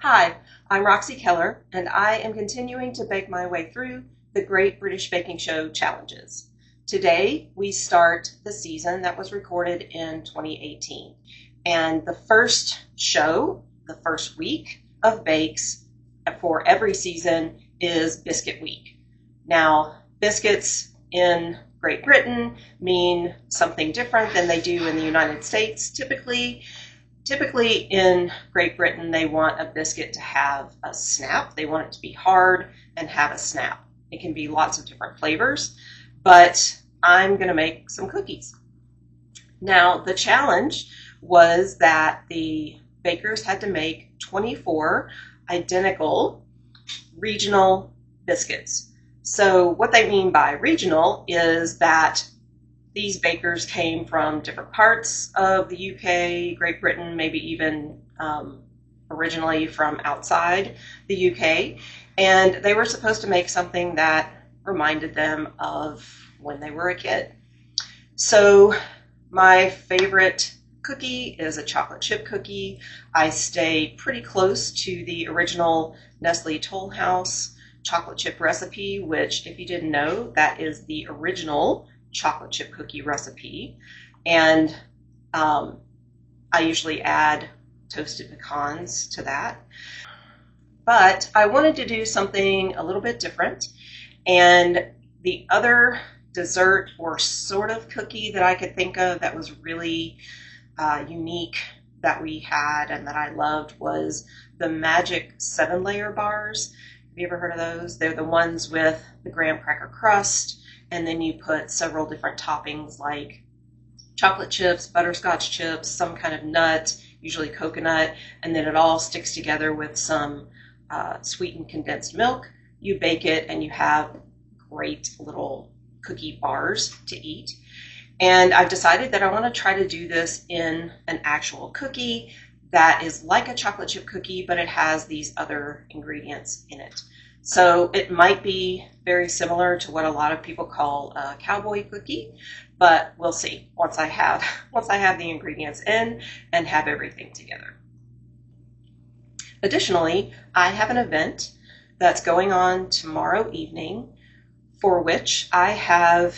Hi, I'm Roxy Keller, and I am continuing to bake my way through the Great British Baking Show challenges. Today, we start the season that was recorded in 2018. And the first show, the first week of bakes for every season is Biscuit Week. Now, biscuits in Great Britain mean something different than they do in the United States. Typically in Great Britain, they want a biscuit to have a snap. They want it to be hard and have a snap. It can be lots of different flavors, but I'm going to make some cookies. Now, the challenge was that the bakers had to make 24 identical regional biscuits. So what they mean by regional is that these bakers came from different parts of the UK, Great Britain, maybe even originally from outside the UK, and they were supposed to make something that reminded them of when they were a kid. So my favorite cookie is a chocolate chip cookie. I stay pretty close to the original Nestle Toll House chocolate chip recipe, which, if you didn't know, that is the original chocolate chip cookie recipe. And I usually add toasted pecans to that. But I wanted to do something a little bit different. And the other dessert or sort of cookie that I could think of that was really unique that we had and that I loved was the Magic 7-layer bars. Have you ever heard of those? They're the ones with the graham cracker crust, and then you put several different toppings like chocolate chips, butterscotch chips, some kind of nut, usually coconut, and then it all sticks together with some sweetened condensed milk. You bake it and you have great little cookie bars to eat. And I've decided that I want to try to do this in an actual cookie that is like a chocolate chip cookie, but it has these other ingredients in it. So it might be very similar to what a lot of people call a cowboy cookie, but we'll see once I have the ingredients in and have everything together. Additionally, I have an event that's going on tomorrow evening for which I have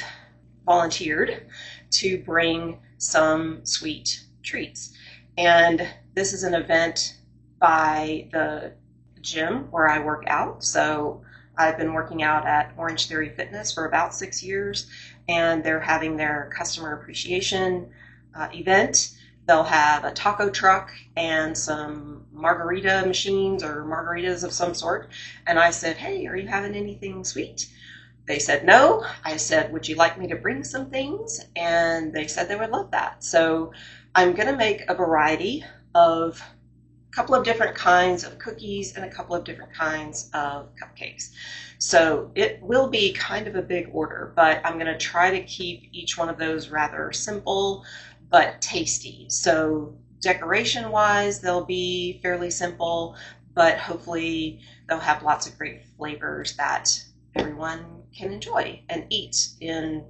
volunteered to bring some sweet treats. And this is an event by the gym where I work out. So I've been working out at Orange Theory Fitness for about 6 years, and they're having their customer appreciation event. They'll have a taco truck and some margarita machines or margaritas of some sort. And I said, hey, are you having anything sweet? They said no. I said, would you like me to bring some things? And they said they would love that. So I'm going to make a variety of a couple of different kinds of cookies and a couple of different kinds of cupcakes. So it will be kind of a big order, but I'm going to try to keep each one of those rather simple but tasty. So decoration-wise, they'll be fairly simple, but hopefully they'll have lots of great flavors that everyone can enjoy and eat in,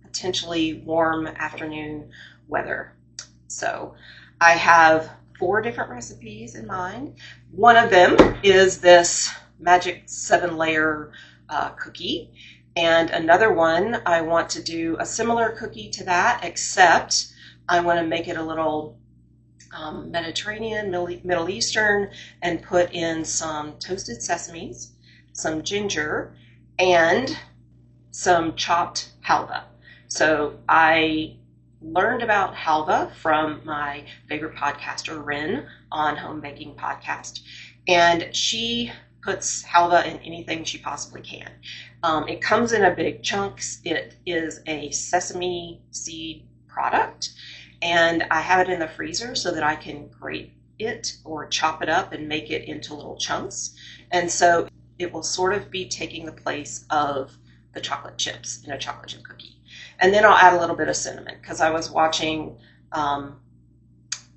potentially warm afternoon weather. So I have 4 different recipes in mind. One of them is this Magic 7-layer cookie, and another one I want to do a similar cookie to that, except I want to make it a little Mediterranean, Middle Eastern, and put in some toasted sesames, some ginger, and some chopped halva. So I learned about halva from my favorite podcaster, Rin, on Home Baking Podcast. And she puts halva in anything she possibly can. It comes in a big chunks. It is a sesame seed product. And I have it in the freezer so that I can grate it or chop it up and make it into little chunks. And so it will sort of be taking the place of the chocolate chips in a chocolate chip cookie. And then I'll add a little bit of cinnamon because I was watching a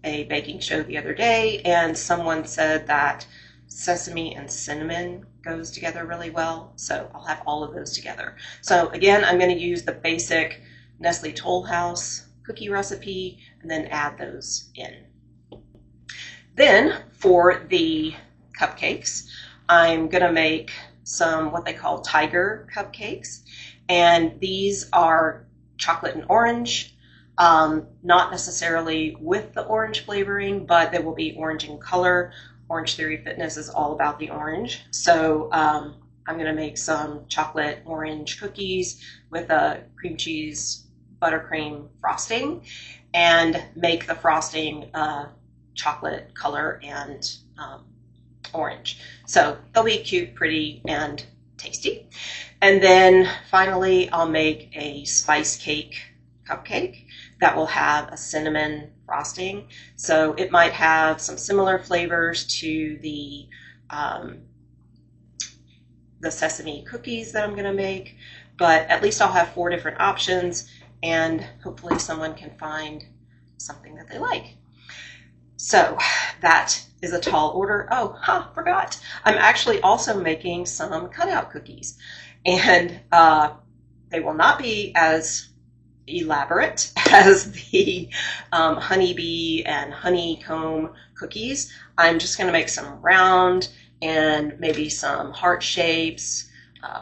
baking show the other day and someone said that sesame and cinnamon goes together really well. So I'll have all of those together. So again, I'm going to use the basic Nestle Toll House cookie recipe and then add those in. Then for the cupcakes. I'm going to make some what they call tiger cupcakes, and these are chocolate and orange, not necessarily with the orange flavoring, but they will be orange in color. Orange Theory Fitness is all about the orange. So I'm going to make some chocolate orange cookies with a cream cheese buttercream frosting, and make the frosting chocolate color and orange. So they'll be cute, pretty, and tasty. And then finally, I'll make a spice cake cupcake that will have a cinnamon frosting. So it might have some similar flavors to the sesame cookies that I'm going to make, but at least I'll have 4 different options, and hopefully someone can find something that they like. So that is a tall order. Oh, forgot. I'm actually also making some cutout cookies, and they will not be as elaborate as the honeybee and honeycomb cookies. I'm just going to make some round and maybe some heart shapes,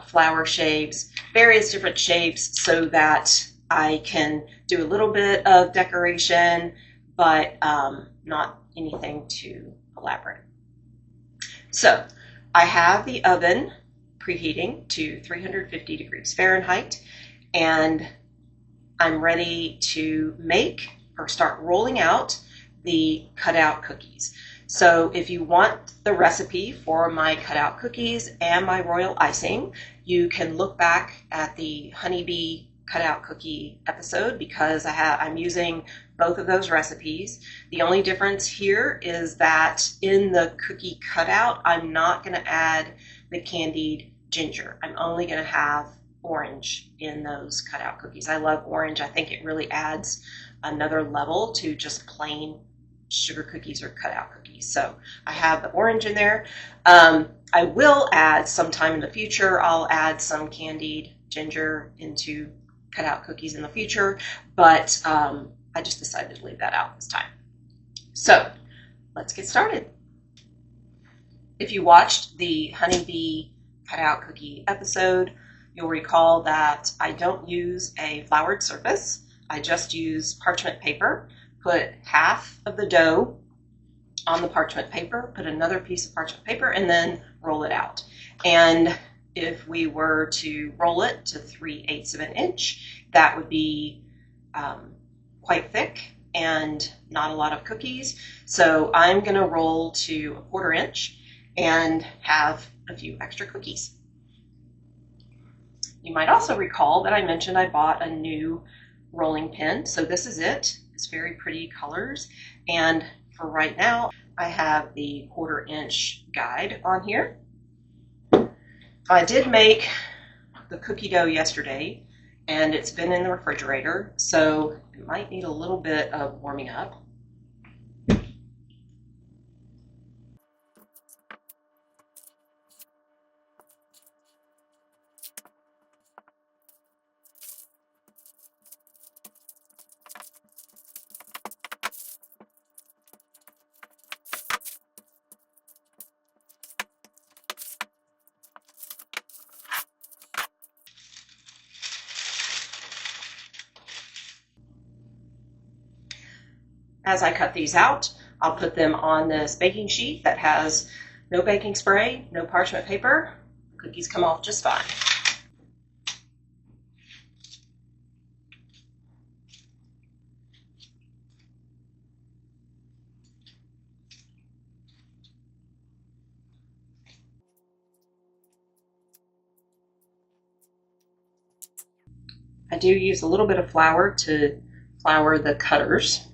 flower shapes, various different shapes, so that I can do a little bit of decoration, but not anything too elaborate. So I have the oven preheating to 350 degrees Fahrenheit, and I'm ready to make or start rolling out the cutout cookies. So if you want the recipe for my cutout cookies and my royal icing, you can look back at the honeybee cutout cookie episode, because I'm using both of those recipes. The only difference here is that in the cookie cutout, I'm not going to add the candied ginger. I'm only going to have orange in those cutout cookies. I love orange. I think it really adds another level to just plain sugar cookies or cutout cookies. So I have the orange in there. I will add sometime in the future, I'll add some candied ginger into cutout cookies in the future, but I just decided to leave that out this time. So let's get started. If you watched the honeybee cutout cookie episode, you'll recall that I don't use a floured surface. I just use parchment paper. Put half of the dough on the parchment paper, put another piece of parchment paper, and then roll it out. And if we were to roll it to 3/8 of an inch, that would be quite thick and not a lot of cookies. So I'm going to roll to 1/4 inch and have a few extra cookies. You might also recall that I mentioned I bought a new rolling pin. So this is it. It's very pretty colors. And for right now, I have the 1/4 inch guide on here. I did make the cookie dough yesterday, and it's been in the refrigerator, so it might need a little bit of warming up. As I cut these out, I'll put them on this baking sheet that has no baking spray, no parchment paper. Cookies come off just fine. I do use a little bit of flour to flour the cutters.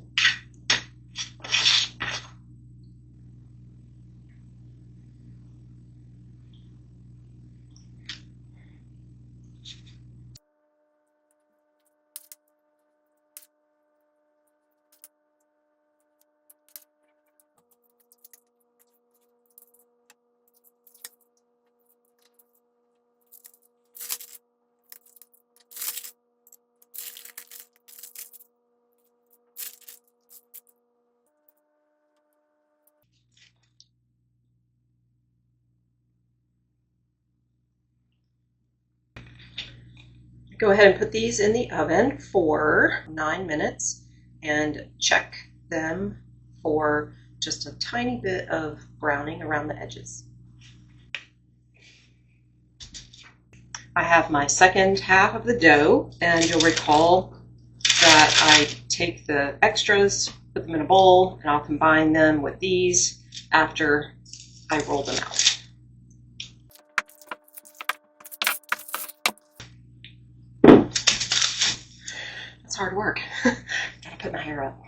Go ahead and put these in the oven for 9 minutes and check them for just a tiny bit of browning around the edges. I have my second half of the dough, and you'll recall that I take the extras, put them in a bowl, and I'll combine them with these after I roll them out. It's hard work. Gotta put my hair up.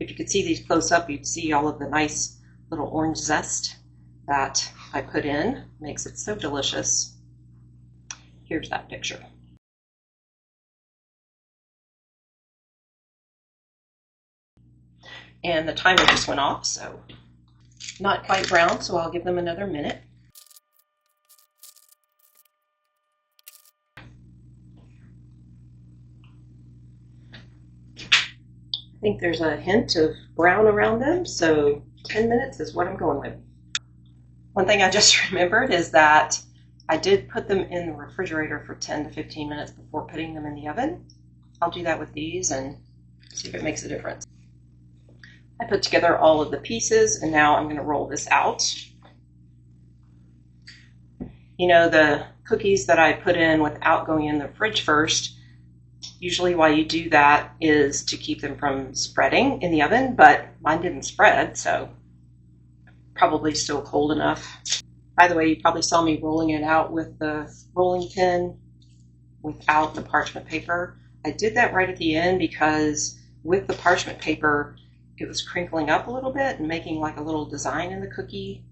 If you could see these close up, you'd see all of the nice little orange zest that I put in. Makes it so delicious. Here's that picture. And the timer just went off, so not quite brown, so I'll give them another minute. I think there's a hint of brown around them, so 10 minutes is what I'm going with. One thing I just remembered is that I did put them in the refrigerator for 10 to 15 minutes before putting them in the oven. I'll do that with these and see if it makes a difference. I put together all of the pieces, and now I'm going to roll this out. You know, the cookies that I put in without going in the fridge first, usually why you do that is to keep them from spreading in the oven, but mine didn't spread, so probably still cold enough. By the way, you probably saw me rolling it out with the rolling pin without the parchment paper. I did that right at the end because with the parchment paper, it was crinkling up a little bit and making like a little design in the cookie.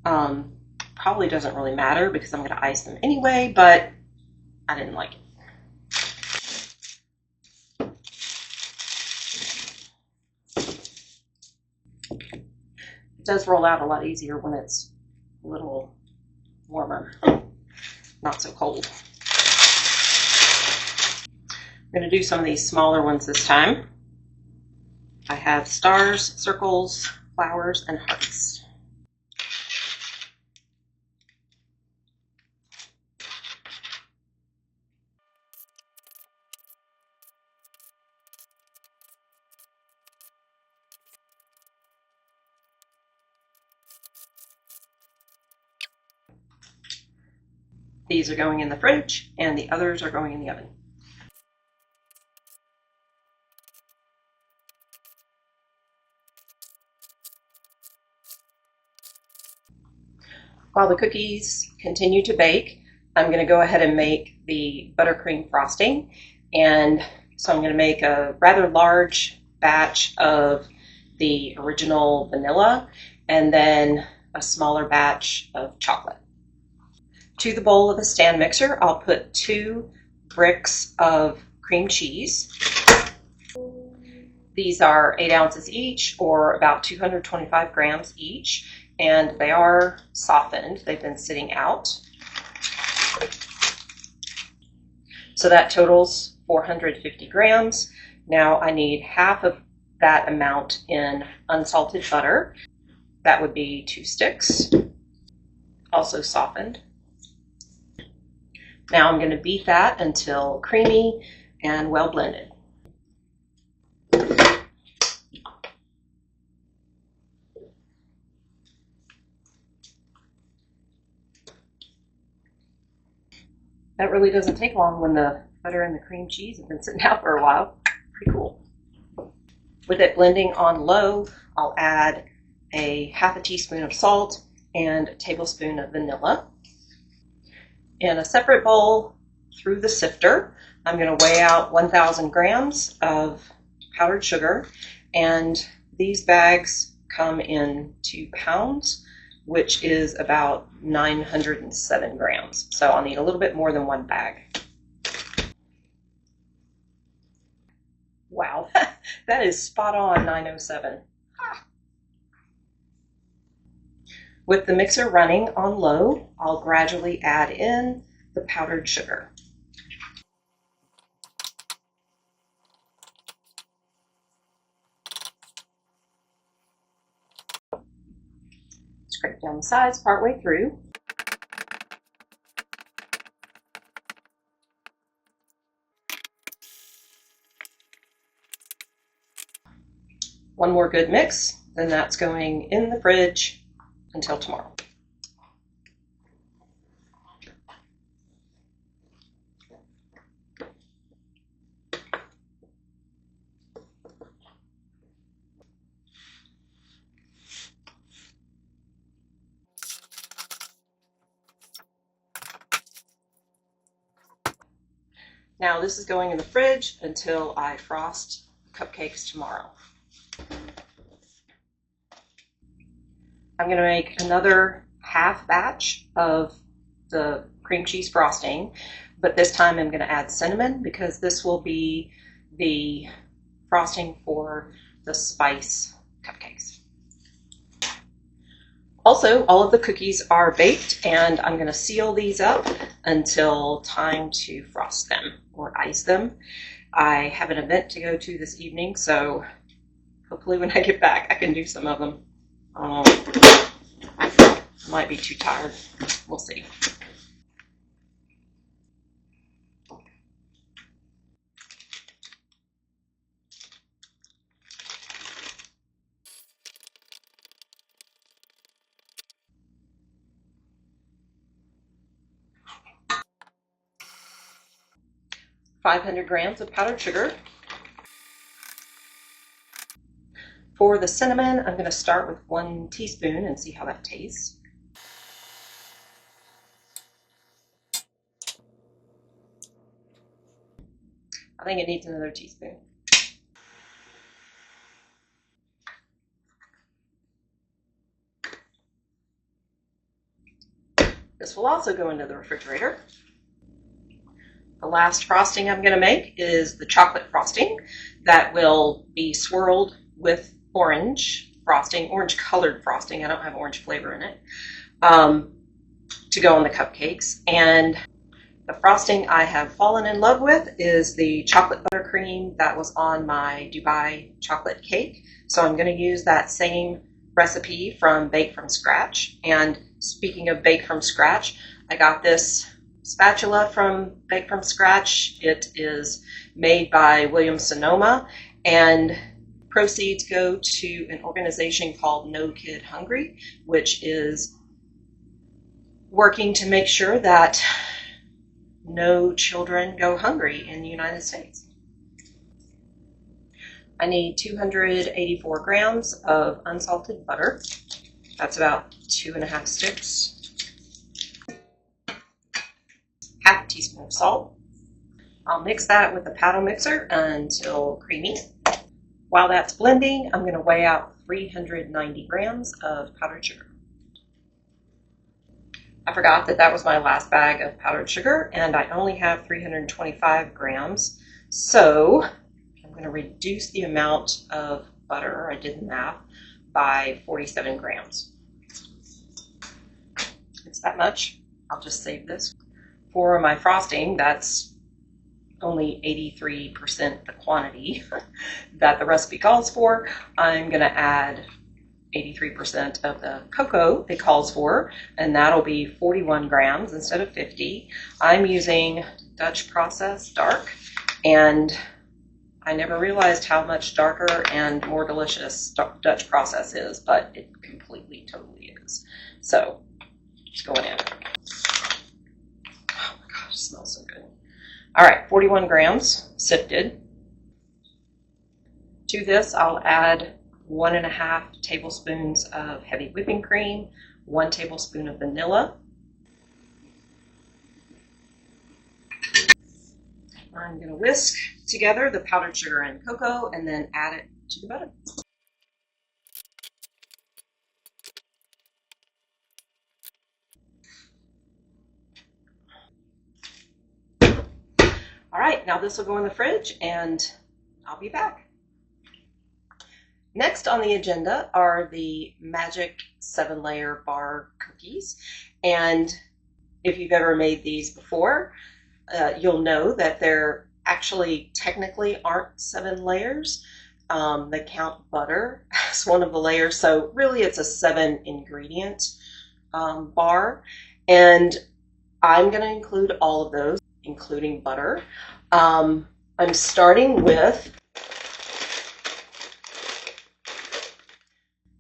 Probably doesn't really matter because I'm going to ice them anyway, but I didn't like it. It does roll out a lot easier when it's a little warmer, not so cold. I'm going to do some of these smaller ones this time. I have stars, circles, flowers, and hearts. These are going in the fridge, and the others are going in the oven. While the cookies continue to bake, I'm going to go ahead and make the buttercream frosting. And so I'm going to make a rather large batch of the original vanilla and then a smaller batch of chocolate. To the bowl of the stand mixer, I'll put 2 bricks of cream cheese. These are 8 ounces each, or about 225 grams each. And they are softened. They've been sitting out. So that totals 450 grams. Now I need half of that amount in unsalted butter. That would be 2 sticks, also softened. Now I'm going to beat that until creamy and well blended. That really doesn't take long when the butter and the cream cheese have been sitting out for a while. Pretty cool. With it blending on low, I'll add a half a teaspoon of salt and a tablespoon of vanilla. In a separate bowl through the sifter, I'm going to weigh out 1,000 grams of powdered sugar, and these bags come in 2 pounds, which is about 907 grams. So I'll need a little bit more than 1 bag. Wow, that is spot on 907. With the mixer running on low, I'll gradually add in the powdered sugar. Scrape down the sides partway through. One more good mix, then that's going in the fridge until tomorrow. Now this is going in the fridge until I frost cupcakes tomorrow. I'm going to make another half batch of the cream cheese frosting, but this time I'm going to add cinnamon because this will be the frosting for the spice cupcakes. Also, all of the cookies are baked, and I'm going to seal these up until time to frost them or ice them. I have an event to go to this evening, so hopefully when I get back I can do some of them. I might be too tired. We'll see. .500 grams of powdered sugar. For the cinnamon, I'm going to start with 1 teaspoon and see how that tastes. I think it needs another teaspoon. This will also go into the refrigerator. The last frosting I'm going to make is the chocolate frosting that will be swirled with orange frosting, orange colored frosting. I don't have orange flavor in it, to go on the cupcakes. And the frosting I have fallen in love with is the chocolate buttercream that was on my Dubai chocolate cake. So I'm going to use that same recipe from Bake From Scratch. And speaking of Bake From Scratch, I got this spatula from Bake From Scratch. It is made by William Sonoma, and proceeds go to an organization called No Kid Hungry, which is working to make sure that no children go hungry in the United States. I need 284 grams of unsalted butter. That's about 2.5 sticks. Half a teaspoon of salt. I'll mix that with the paddle mixer until creamy. While that's blending, I'm going to weigh out 390 grams of powdered sugar. I forgot that that was my last bag of powdered sugar, and I only have 325 grams. So I'm going to reduce the amount of butter, I did the math, by 47 grams. It's that much. I'll just save this. For my frosting, that's only 83% the quantity that the recipe calls for. I'm going to add 83% of the cocoa it calls for, and that'll be 41 grams instead of 50. I'm using Dutch process dark, and I never realized how much darker and more delicious Dutch process is, but it completely, totally is. So, just going in. Oh my gosh, it smells so good. All right, 41 grams sifted. To this, I'll add 1.5 tablespoons of heavy whipping cream, 1 tablespoon of vanilla. I'm going to whisk together the powdered sugar and cocoa and then add it to the butter. All right, now this will go in the fridge and I'll be back. Next on the agenda are the Magic 7-layer bar cookies, and If you've ever made these before, you'll know that there actually technically aren't 7 layers. They count butter as one of the layers, so really it's a 7 ingredient bar, and I'm going to include all of those, including butter. I'm starting with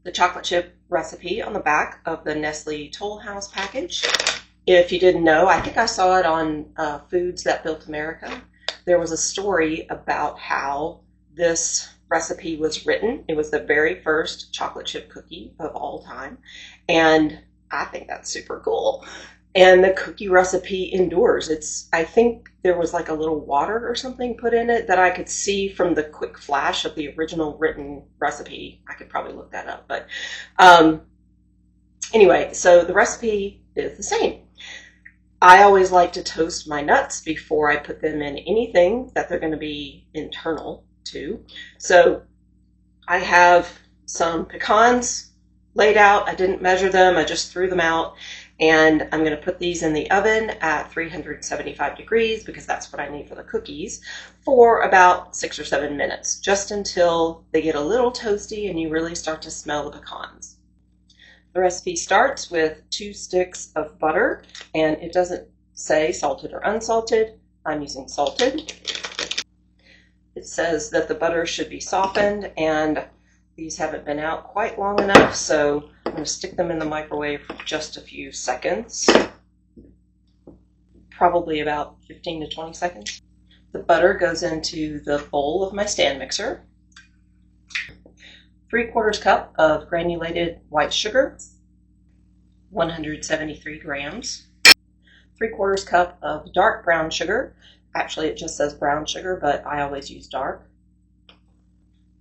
the chocolate chip recipe on the back of the Nestle Toll House package. If you didn't know, I think I saw it on Foods That Built America. There was a story about how this recipe was written. It was the very first chocolate chip cookie of all time, and I think that's super cool. And the cookie recipe endures. I think there was like a little water or something put in it that I could see from the quick flash of the original written recipe. I could probably look that up, but anyway, so the recipe is the same. I always like to toast my nuts before I put them in anything that they're going to be internal to. So I have some pecans laid out. I didn't measure them. I just threw them out. And I'm going to put these in the oven at 375 degrees because that's what I need for the cookies for about 6 or 7 minutes, just until they get a little toasty and you really start to smell the pecans. The recipe starts with 2 sticks of butter, and it doesn't say salted or unsalted. I'm using salted. It says that the butter should be softened, and these haven't been out quite long enough, so I'm going to stick them in the microwave for just a few seconds, probably about 15 to 20 seconds. The butter goes into the bowl of my stand mixer. 3/4 cup of granulated white sugar, 173 grams. 3/4 cup of dark brown sugar. Actually, it just says brown sugar, but I always use dark.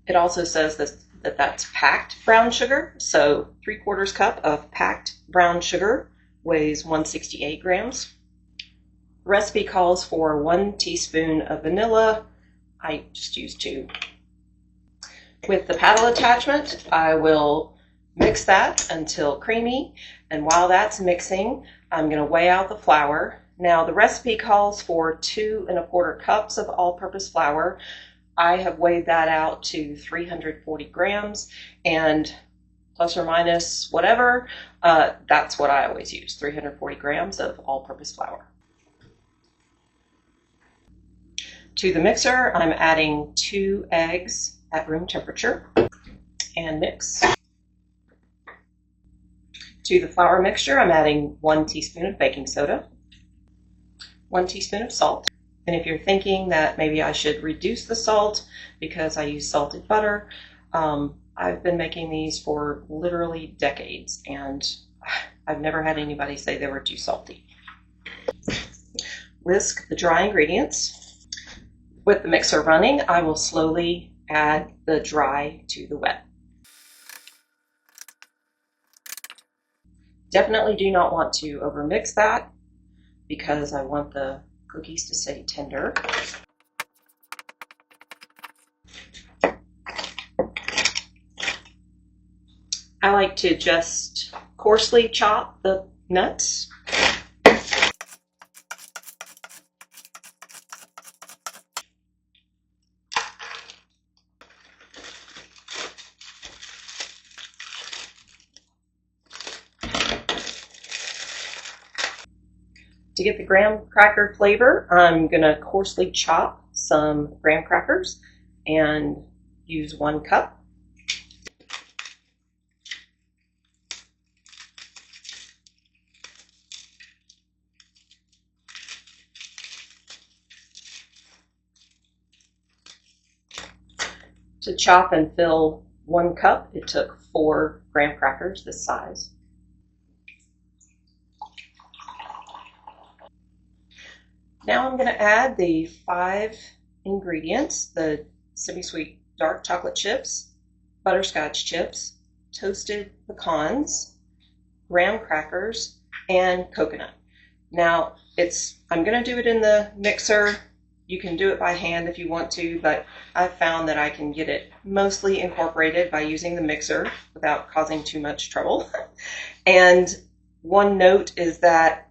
It also says that that's packed brown sugar, so 3/4 cup of packed brown sugar weighs 168 grams. The recipe calls for 1 teaspoon of vanilla. I just use 2. With the paddle attachment, I will mix that until creamy, and while that's mixing, I'm going to weigh out the flour. Now, the recipe calls for 2 1/4 cups of all-purpose flour. I have weighed that out to 340 grams, and plus or minus whatever, that's what I always use, 340 grams of all-purpose flour. To the mixer, I'm adding 2 eggs at room temperature and mix. To the flour mixture, I'm adding 1 teaspoon of baking soda, 1 teaspoon of salt. And if you're thinking that maybe I should reduce the salt because I use salted butter, I've been making these for literally decades, and I've never had anybody say they were too salty. Whisk the dry ingredients. With the mixer running, I will slowly add the dry to the wet. Definitely do not want to overmix that because I want the cookies to stay tender. I like to just coarsely chop the nuts. To get the graham cracker flavor, I'm going to coarsely chop some graham crackers and use 1 cup. To chop and fill 1 cup, it took 4 graham crackers this size. Now I'm going to add the 5 ingredients, the semi-sweet dark chocolate chips, butterscotch chips, toasted pecans, graham crackers, and coconut. Now I'm going to do it in the mixer. You can do it by hand if you want to, but I've found that I can get it mostly incorporated by using the mixer without causing too much trouble. And one note is that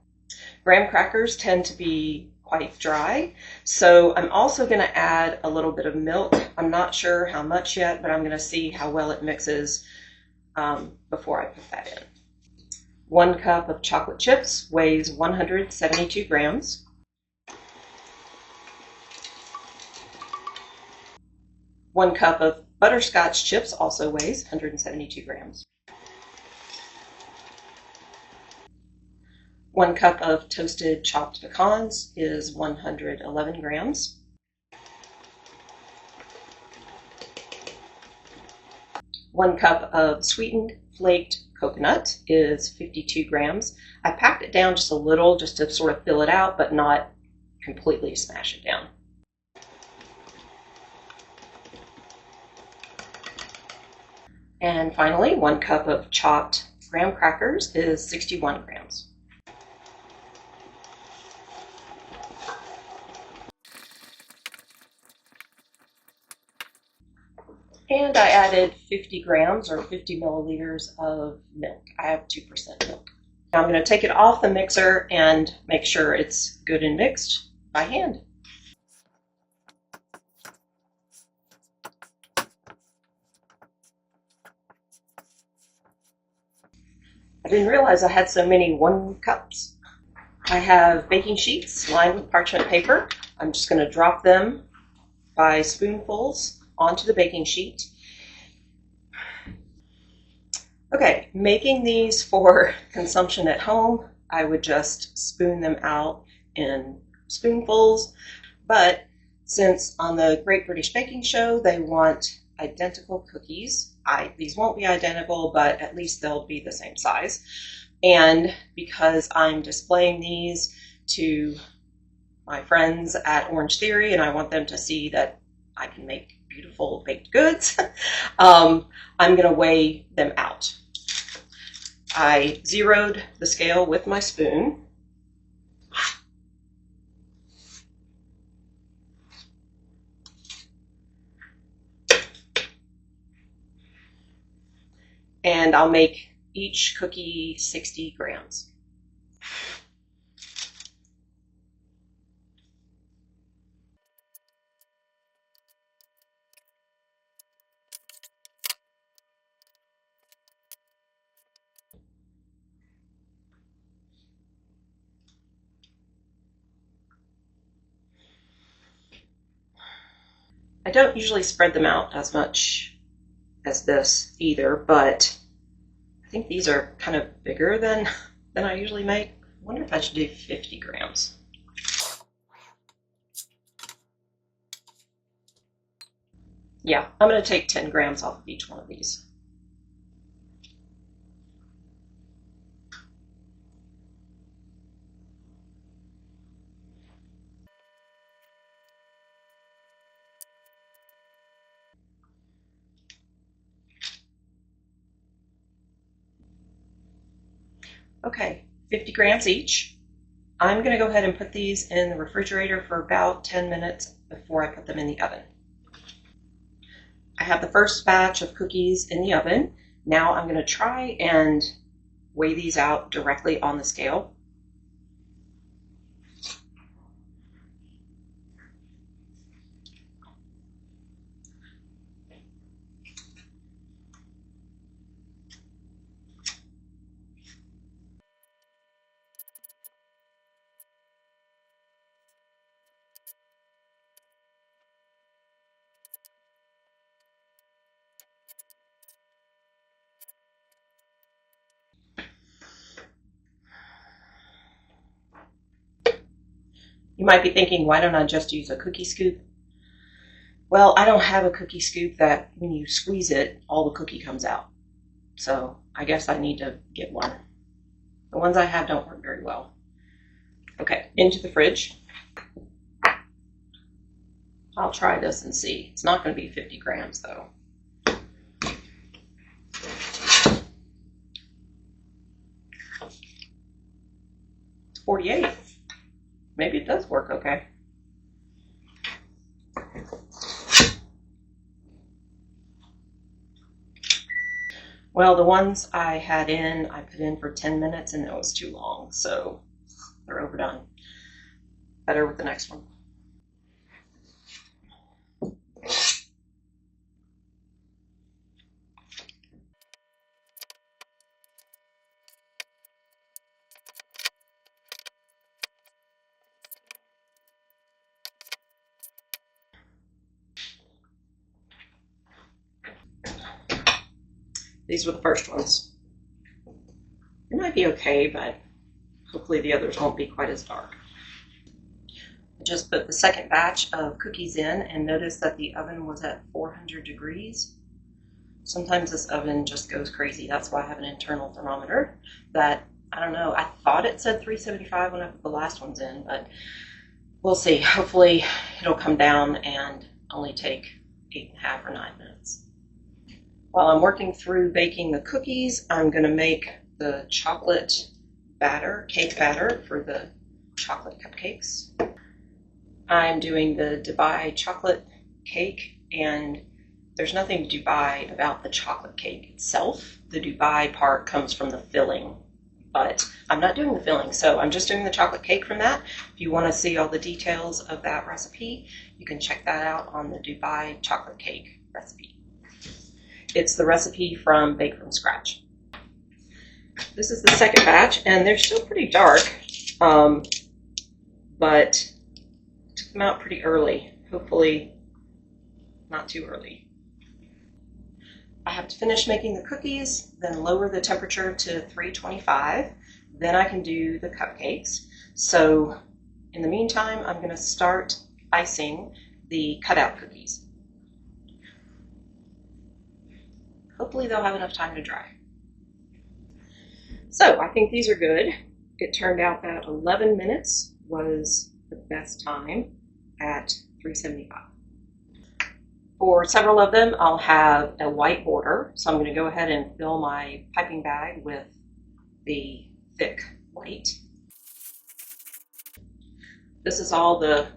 Graham crackers tend to be quite dry, so I'm also going to add a little bit of milk. I'm not sure how much yet, but I'm going to see how well it mixes before I put that in. 1 cup of chocolate chips weighs 172 grams. 1 cup of butterscotch chips also weighs 172 grams. 1 cup of toasted chopped pecans is 111 grams. 1 cup of sweetened flaked coconut is 52 grams. I packed it down just a little just to sort of fill it out, but not completely smash it down. And finally, 1 cup of chopped graham crackers is 61 grams. And I added 50 grams or 50 milliliters of milk. I have 2% milk. Now I'm going to take it off the mixer and make sure it's good and mixed by hand. I didn't realize I had so many 1 cups. I have baking sheets lined with parchment paper. I'm just going to drop them by spoonfuls onto the baking sheet. Okay, making these for consumption at home, I would just spoon them out in spoonfuls, but since on the Great British Baking Show they want identical cookies, these won't be identical, but at least they'll be the same size. And because I'm displaying these to my friends at Orange Theory and I want them to see that I can make beautiful baked goods, I'm going to weigh them out. I zeroed the scale with my spoon. And I'll make each cookie 60 grams. I don't usually spread them out as much as this either, but I think these are kind of bigger than I usually make. I wonder if I should do 50 grams. Yeah, I'm going to take 10 grams off of each one of these. Okay, 50 grams each. I'm going to go ahead and put these in the refrigerator for about 10 minutes before I put them in the oven. I have the first batch of cookies in the oven. Now I'm going to try and weigh these out directly on the scale. You might be thinking, why don't I just use a cookie scoop? Well, I don't have a cookie scoop that when you squeeze it, all the cookie comes out. So I guess I need to get one. The ones I have don't work very well. Okay, into the fridge. I'll try this and see. It's not going to be 50 grams though. It's 48. Maybe it does work okay. Well, the ones I had in, I put in for 10 minutes and it was too long. So they're overdone. Better with the next one. These were the first ones. It might be okay, but hopefully the others won't be quite as dark. I just put the second batch of cookies in and noticed that the oven was at 400 degrees. Sometimes this oven just goes crazy. That's why I have an internal thermometer that, I don't know, I thought it said 375 when I put the last ones in, but we'll see. Hopefully it'll come down and only take 8.5 or 9 minutes. While I'm working through baking the cookies, I'm going to make the chocolate batter, cake batter for the chocolate cupcakes. I'm doing the Dubai chocolate cake, and there's nothing Dubai about the chocolate cake itself. The Dubai part comes from the filling, but I'm not doing the filling, so I'm just doing the chocolate cake from that. If you want to see all the details of that recipe, you can check that out on the Dubai chocolate cake recipe. It's the recipe from Bake from Scratch. This is the second batch, and they're still pretty dark, but took them out pretty early. Hopefully not too early. I have to finish making the cookies, then lower the temperature to 325. Then I can do the cupcakes. So in the meantime, I'm going to start icing the cutout cookies. Hopefully they'll have enough time to dry. So I think these are good. It turned out that 11 minutes was the best time at 375. For several of them, I'll have a white border. So I'm going to go ahead and fill my piping bag with the thick white. This is all the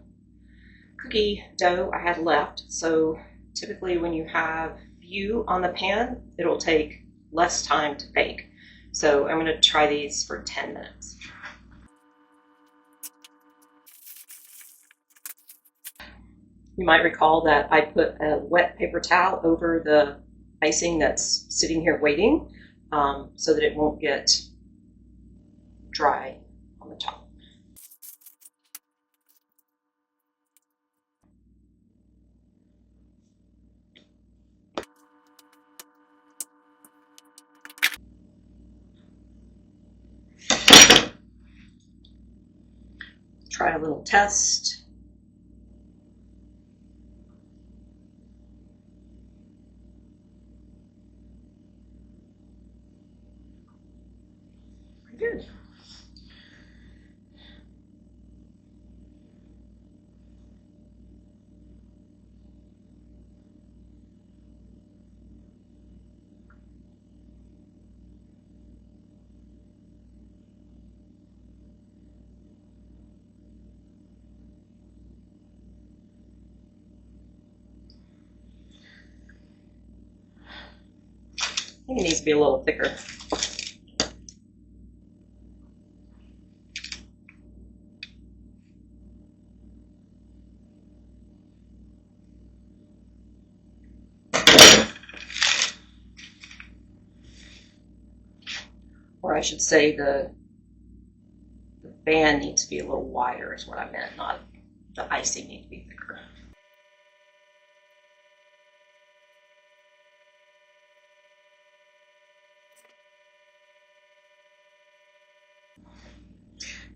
cookie dough I had left. So typically when you have few on the pan, it'll take less time to bake. So I'm going to try these for 10 minutes. You might recall that I put a wet paper towel over the icing that's sitting here waiting, so that it won't get dry on the top. Try a little test. Good. I think it needs to be a little thicker. Or I should say the band needs to be a little wider is what I meant, not the icing needs to be thicker.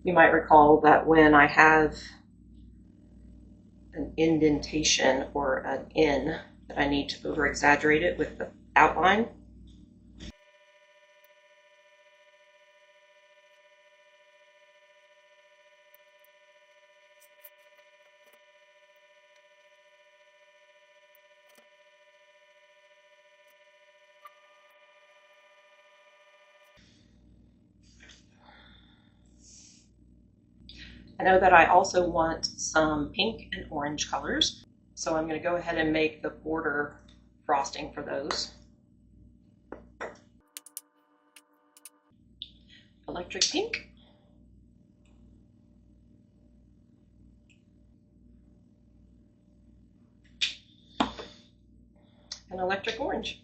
You might recall that when I have an indentation or an N, that I need to over exaggerate it with the outline. I know that I also want some pink and orange colors, so I'm going to go ahead and make the border frosting for those. Electric pink. an electric orange.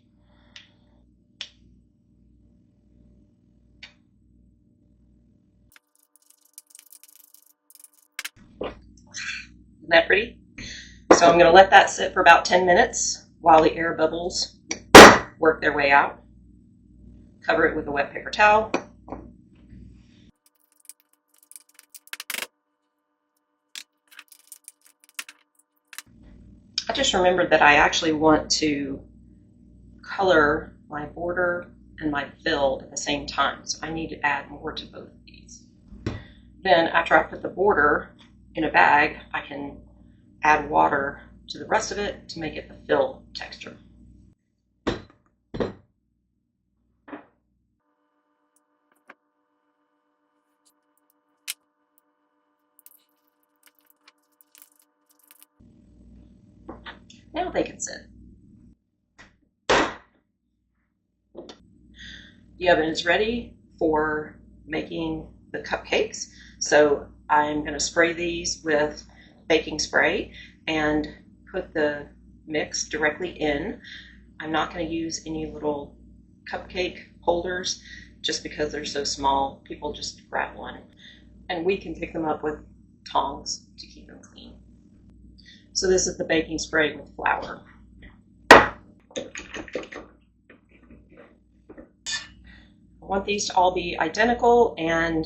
Isn't that pretty? So I'm going to let that sit for about 10 minutes while the air bubbles work their way out. Cover it with a wet paper towel. I just remembered that I actually want to color my border and my fill at the same time, so I need to add more to both of these. Then after I put the border in a bag, I can add water to the rest of it to make it the fill texture. Now they can sit. The oven is ready for making the cupcakes. So I'm going to spray these with baking spray and put the mix directly in. I'm not going to use any little cupcake holders just because they're so small. People just grab one. And we can pick them up with tongs to keep them clean. So this is the baking spray with flour. I want these to all be identical, and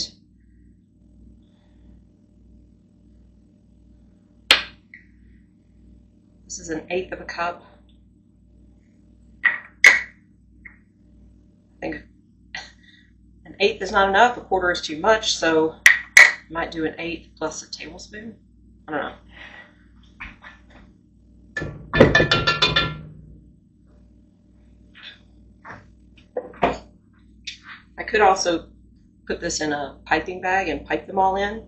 this is 1/8 of a cup. I think 1/8 is not enough, 1/4 is too much, so I might do 1/8 plus a tablespoon. I don't know. I could also put this in a piping bag and pipe them all in.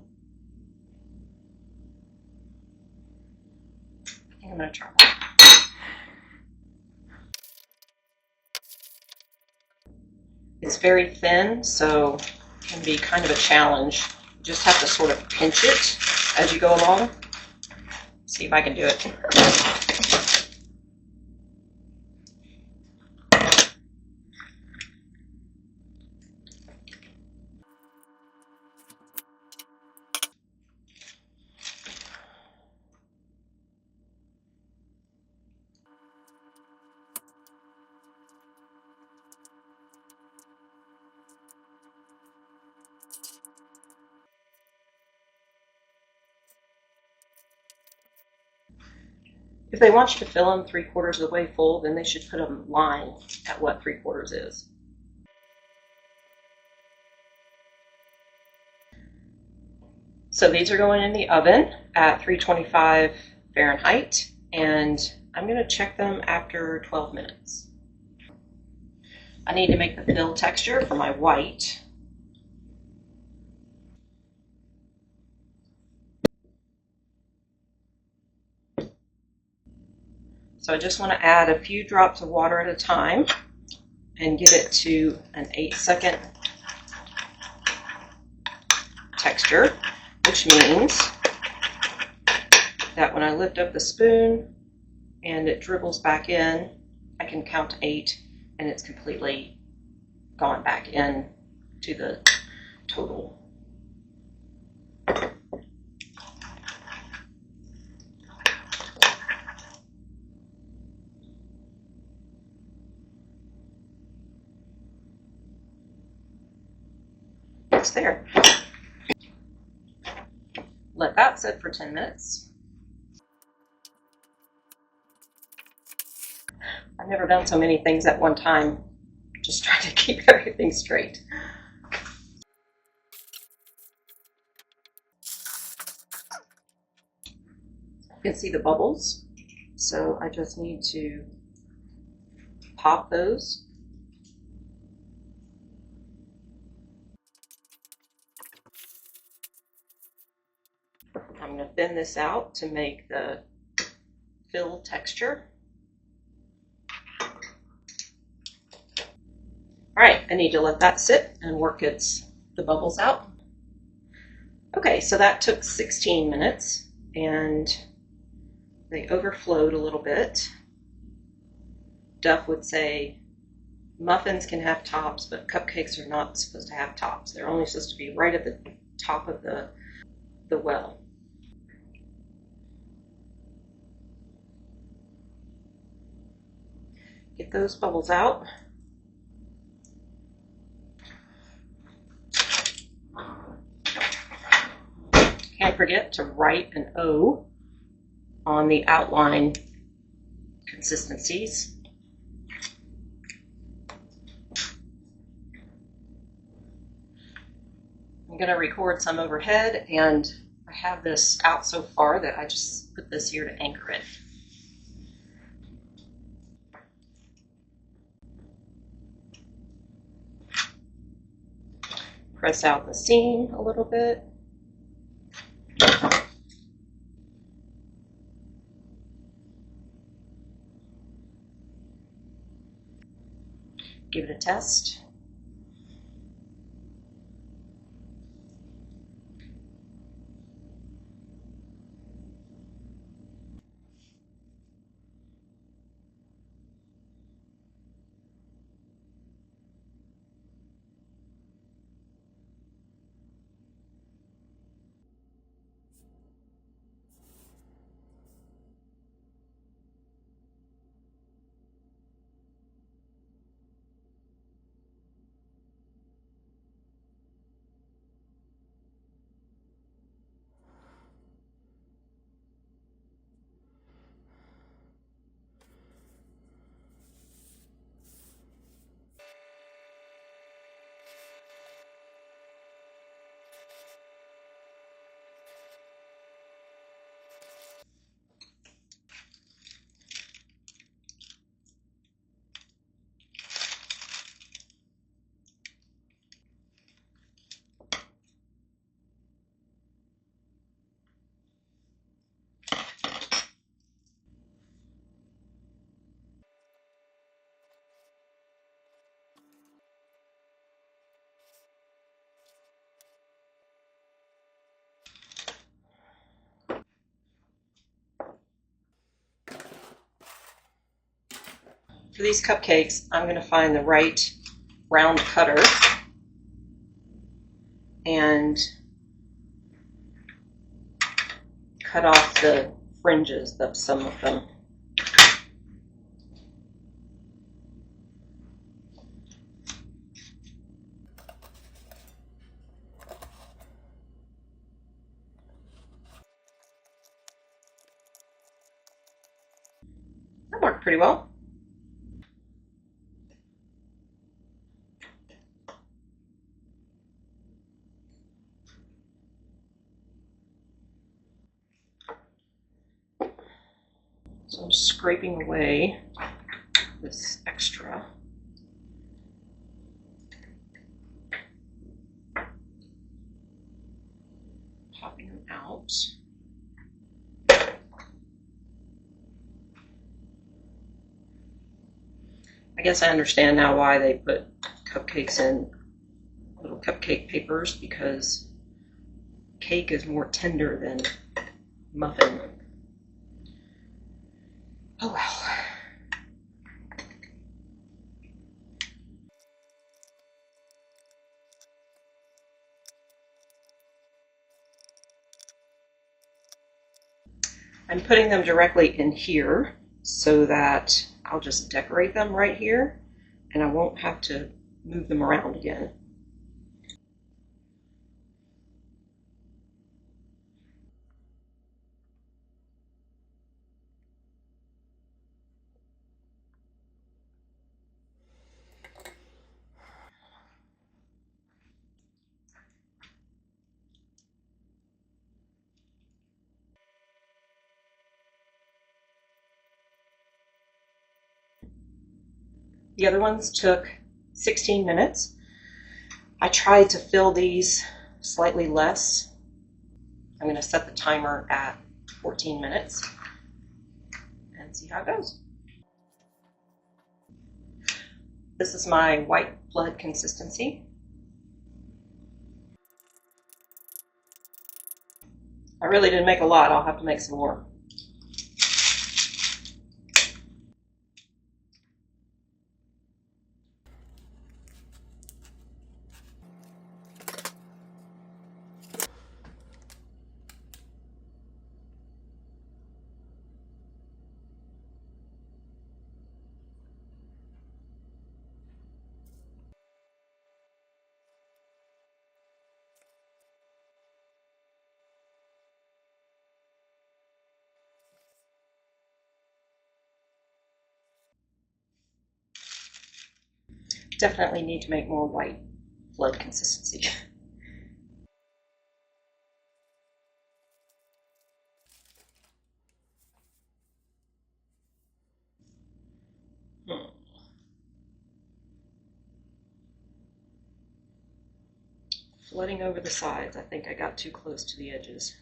I think I'm going to try that. It's very thin, so it can be kind of a challenge. You just have to sort of pinch it as you go along. See if I can do it. If they want you to fill them 3/4 of the way full, then they should put a line at what 3/4 is. So these are going in the oven at 325 Fahrenheit, and I'm going to check them after 12 minutes. I need to make the fill texture for my white. So I just want to add a few drops of water at a time and get it to an 8-second texture, which means that when I lift up the spoon and it dribbles back in, I can count to 8 and it's completely gone back in to the total. It's there. Let that sit for 10 minutes. I've never done so many things at one time, just trying to keep everything straight. You can see the bubbles, so I just need to pop those. I'm going to thin this out to make the fill texture. All right, I need to let that sit and work the bubbles out. Okay, so that took 16 minutes, and they overflowed a little bit. Duff would say muffins can have tops, but cupcakes are not supposed to have tops. They're only supposed to be right at the top of the well. Get those bubbles out. Can't forget to write an O on the outline consistencies. I'm going to record some overhead, and I have this out so far that I just put this here to anchor it. Press out the seam a little bit. Give it a test. For these cupcakes, I'm going to find the right round cutter and cut off the fringes of some of them. That worked pretty well. So I'm scraping away this extra. Popping them out. I guess I understand now why they put cupcakes in little cupcake papers, because cake is more tender than muffin. Oh well. I'm putting them directly in here so that I'll just decorate them right here and I won't have to move them around again. The other ones took 16 minutes. I tried to fill these slightly less. I'm going to set the timer at 14 minutes and see how it goes. This is my white blood consistency. I really didn't make a lot. I'll have to make some more. Definitely need to make more white flood consistency. Flooding over the sides. I think I got too close to the edges.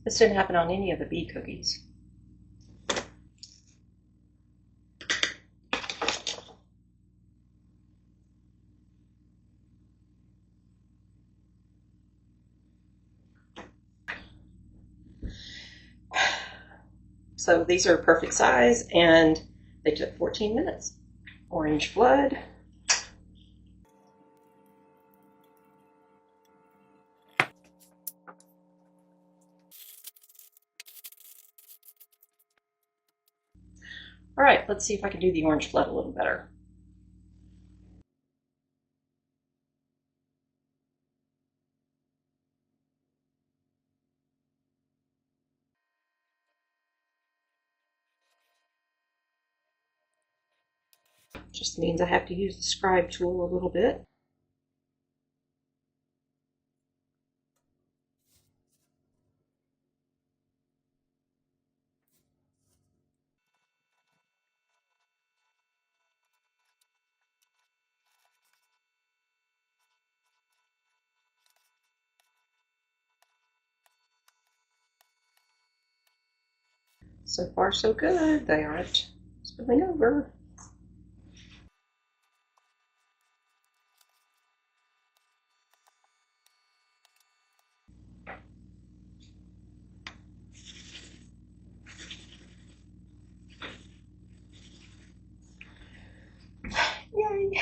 This didn't happen on any of the bee cookies. So these are perfect size, and they took 14 minutes. Orange flood. All right, let's see if I can do the orange flood a little better. Just means I have to use the scribe tool a little bit. So far, so good. They aren't spilling over. Yay!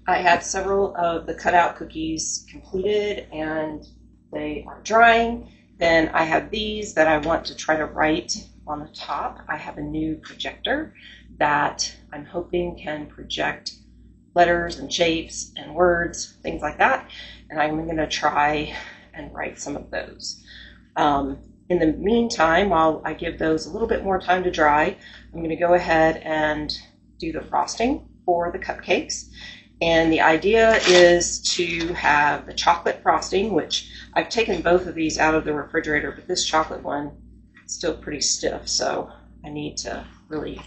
I have several of the cutout cookies completed and they are drying. Then I have these that I want to try to write on the top. I have a new projector that I'm hoping can project letters and shapes and words, things like that. And I'm going to try and write some of those. In the meantime, while I give those a little bit more time to dry, I'm going to go ahead and do the frosting for the cupcakes. And the idea is to have the chocolate frosting, which I've taken both of these out of the refrigerator, but this chocolate one is still pretty stiff, so I need to really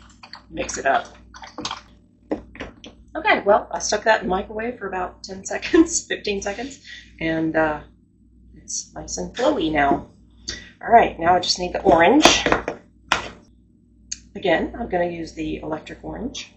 mix it up. Okay, well, I stuck that in the microwave for about 10 seconds, 15 seconds, and it's nice and flowy now. All right, now I just need the orange. Again, I'm going to use the electric orange.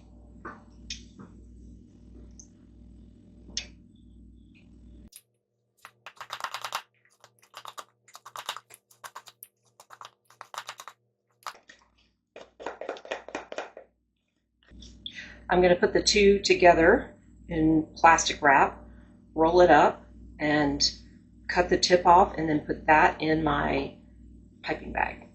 I'm going to put the two together in plastic wrap, roll it up, and cut the tip off, and then put that in my piping bag.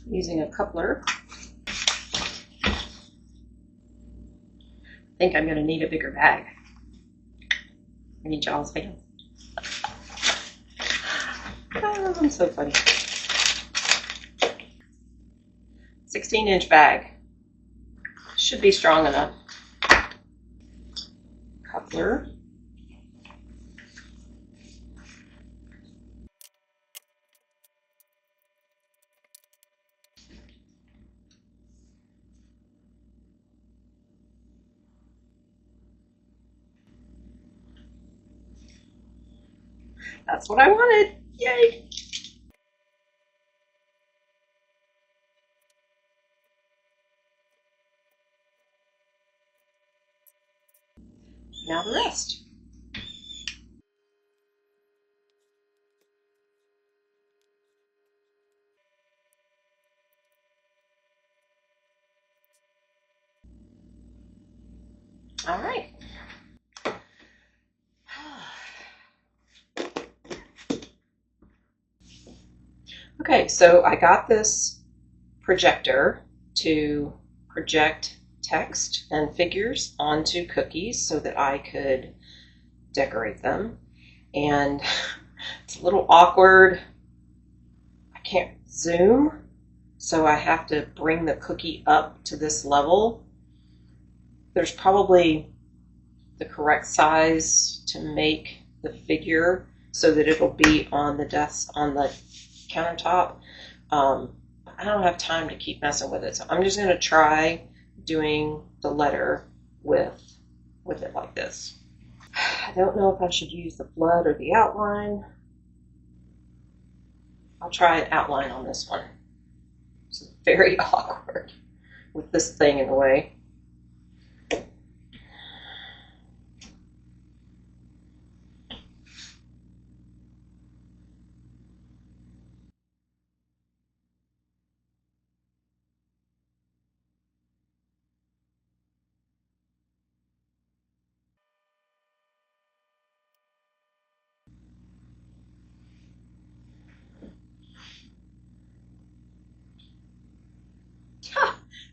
Using a coupler. I think I'm going to need a bigger bag. I need y'all's fans. Oh, I'm so funny. 16-inch bag. Should be strong enough. Coupler. That's what I wanted. Yay! Now the rest. All right. Okay, so I got this projector to project text and figures onto cookies so that I could decorate them. And it's a little awkward. I can't zoom, so I have to bring the cookie up to this level. There's probably the correct size to make the figure so that it'll be on the desk, on the countertop. I don't have time to keep messing with it, so I'm just going to try doing the letter with it like this. I don't know if I should use the flood or the outline. I'll try an outline on this one. It's very awkward with this thing in the way.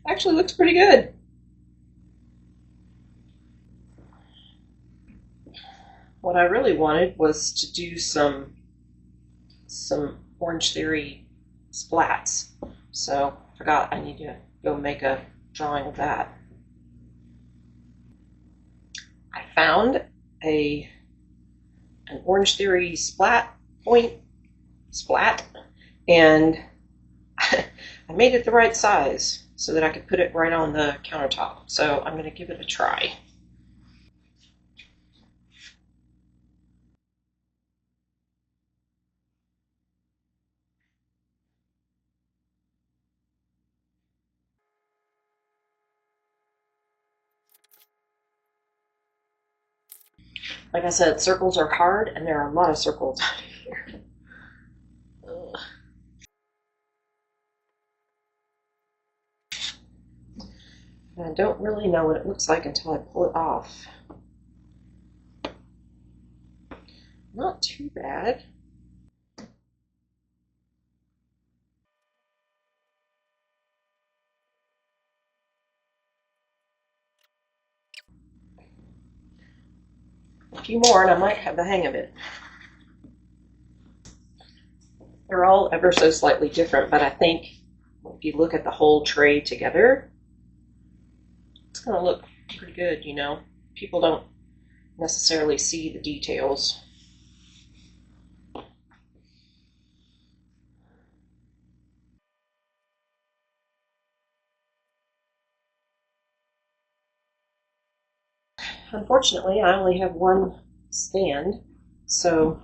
Actually looks pretty good. What I really wanted was to do some Orange Theory splats. So I forgot I need to go make a drawing of that. I found an Orange Theory splat, and I made it the right size so that I could put it right on the countertop. So I'm going to give it a try. Like I said, circles are hard, and there are a lot of circles out here. Ugh. And I don't really know what it looks like until I pull it off. Not too bad. A few more and I might have the hang of it. They're all ever so slightly different, but I think if you look at the whole tray together, it's going to look pretty good, you know. People don't necessarily see the details. Unfortunately, I only have one stand, so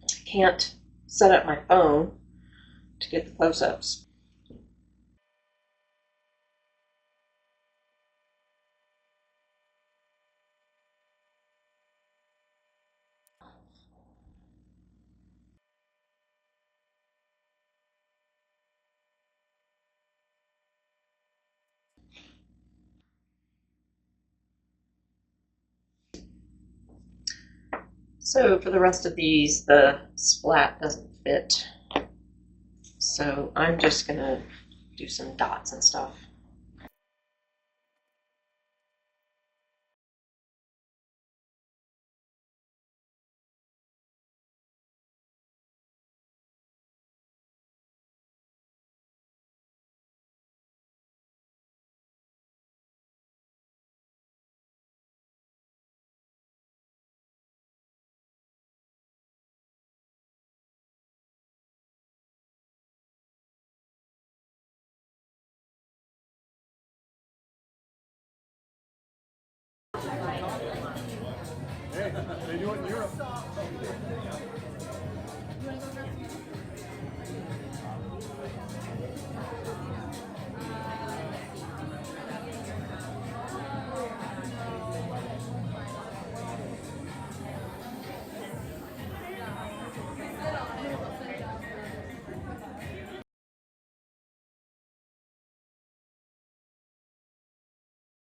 I can't set up my phone to get the close-ups. So for the rest of these, the splat doesn't fit. So I'm just going to do some dots and stuff. Hey, they do it in Europe.